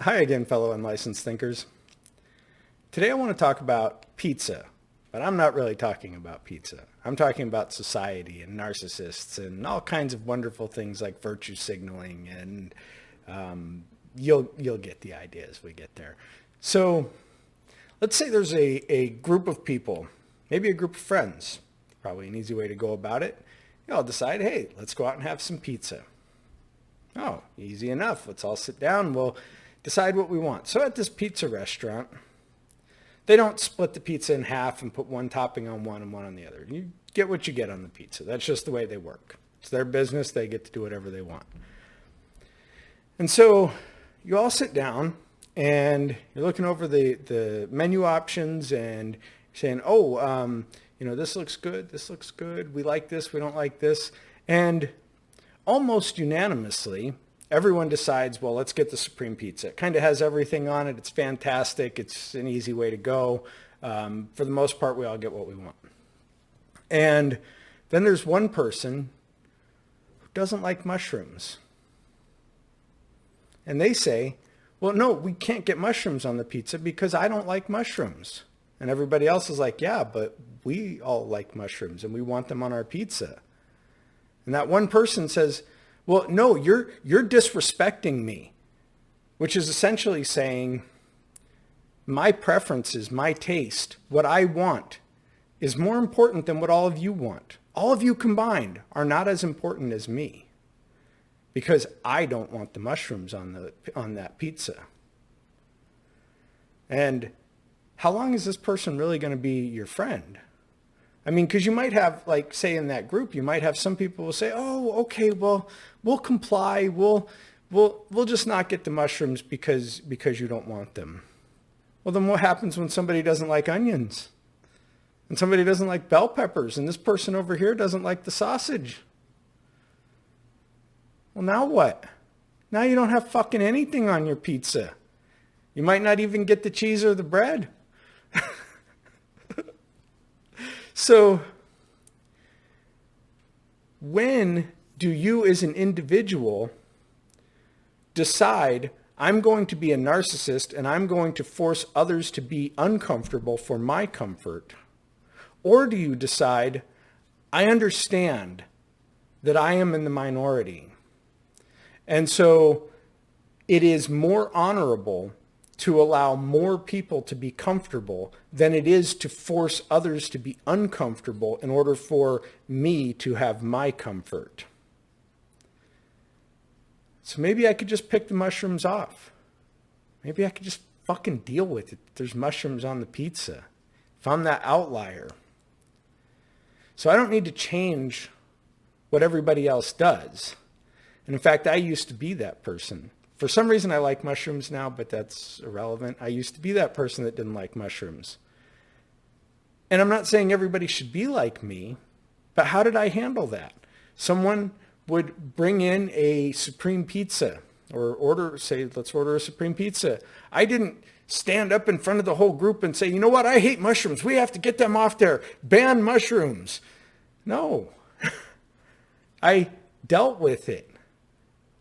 Hi again, fellow unlicensed thinkers. Today I want to talk about pizza, but I'm not really talking about pizza. I'm talking about society and narcissists and all kinds of wonderful things like virtue signaling, and you'll get the idea as we get there. So let's say there's a group of people, maybe a group of friends. Probably an easy way to go about it. I'll decide, hey, let's go out and have some pizza. Oh, easy enough. Let's all sit down. We'll decide what we want. So at this pizza restaurant, they don't split the pizza in half and put one topping on one and one on the other. You get what you get on the pizza. That's just the way they work. It's their business. They get to do whatever they want. And so you all sit down and you're looking over the menu options and you're saying, this looks good. This looks good. We like this. We don't like this. And almost unanimously, everyone decides, well, let's get the Supreme Pizza. It kind of has everything on it. It's fantastic. It's an easy way to go. For the most part, we all get what we want. And then there's one person who doesn't like mushrooms. And they say, well, no, we can't get mushrooms on the pizza because I don't like mushrooms. And everybody else is like, yeah, but we all like mushrooms and we want them on our pizza. And that one person says, well, no, you're disrespecting me, which is essentially saying my preferences, my taste, what I want is more important than what all of you want. All of you combined are not as important as me because I don't want the mushrooms on that pizza. And how long is this person really going to be your friend? I mean, because you might have, like, say in that group, you might have some people will say, oh, okay, well, we'll comply. We'll just not get the mushrooms because you don't want them. Well, then what happens when somebody doesn't like onions? And somebody doesn't like bell peppers, and this person over here doesn't like the sausage? Well, now what? Now you don't have fucking anything on your pizza. You might not even get the cheese or the bread. So when do you as an individual decide I'm going to be a narcissist and I'm going to force others to be uncomfortable for my comfort? Or do you decide I understand that I am in the minority, and so it is more honorable to allow more people to be comfortable than it is to force others to be uncomfortable in order for me to have my comfort? So maybe I could just pick the mushrooms off. Maybe I could just fucking deal with it. There's mushrooms on the pizza. If I'm that outlier. So I don't need to change what everybody else does. And in fact, I used to be that person. For some reason, I like mushrooms now, but that's irrelevant. I used to be that person that didn't like mushrooms. And I'm not saying everybody should be like me, but how did I handle that? Someone would bring in a Supreme Pizza or say, let's order a Supreme Pizza. I didn't stand up in front of the whole group and say, you know what, I hate mushrooms. We have to get them off there. Ban mushrooms. No. I dealt with it.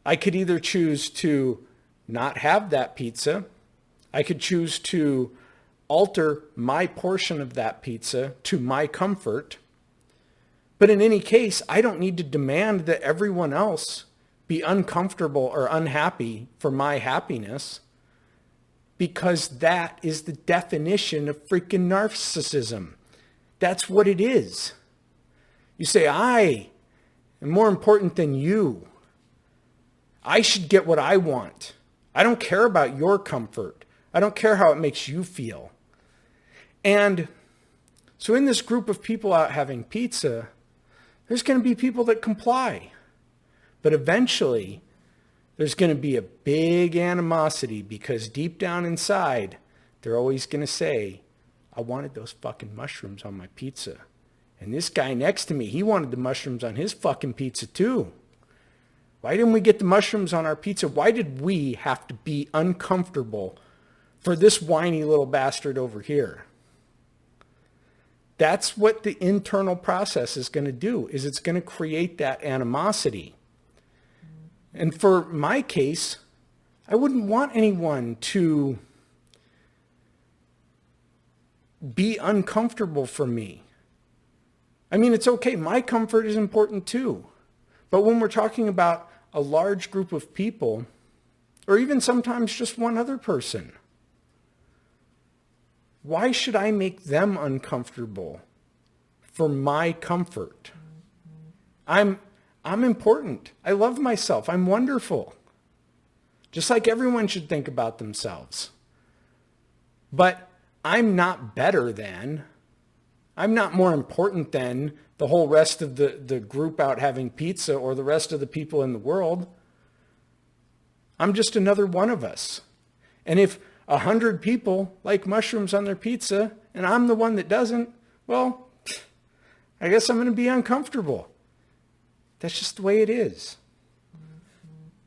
I could either choose to not have that pizza. I could choose to alter my portion of that pizza to my comfort. But in any case, I don't need to demand that everyone else be uncomfortable or unhappy for my happiness, because that is the definition of freaking narcissism. That's what it is. You say, I am more important than you. I should get what I want. I don't care about your comfort. I don't care how it makes you feel. And so in this group of people out having pizza, there's going to be people that comply. But eventually, there's going to be a big animosity because deep down inside, they're always going to say, I wanted those fucking mushrooms on my pizza. And this guy next to me, he wanted the mushrooms on his fucking pizza too. Why didn't we get the mushrooms on our pizza? Why did we have to be uncomfortable for this whiny little bastard over here? That's what the internal process is going to do, is it's going to create that animosity. And for my case, I wouldn't want anyone to be uncomfortable for me. I mean, it's okay. My comfort is important too. But when we're talking about a large group of people, or even sometimes just one other person, why should I make them uncomfortable for my comfort? I'm important. I love myself. I'm wonderful. Just like everyone should think about themselves. But I'm not better than, I'm not more important than the whole rest of the group out having pizza or the rest of the people in the world. I'm just another one of us. And if 100 people like mushrooms on their pizza and I'm the one that doesn't, well, I guess I'm going to be uncomfortable. That's just the way it is.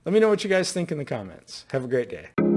Let me know what you guys think in the comments. Have a great day.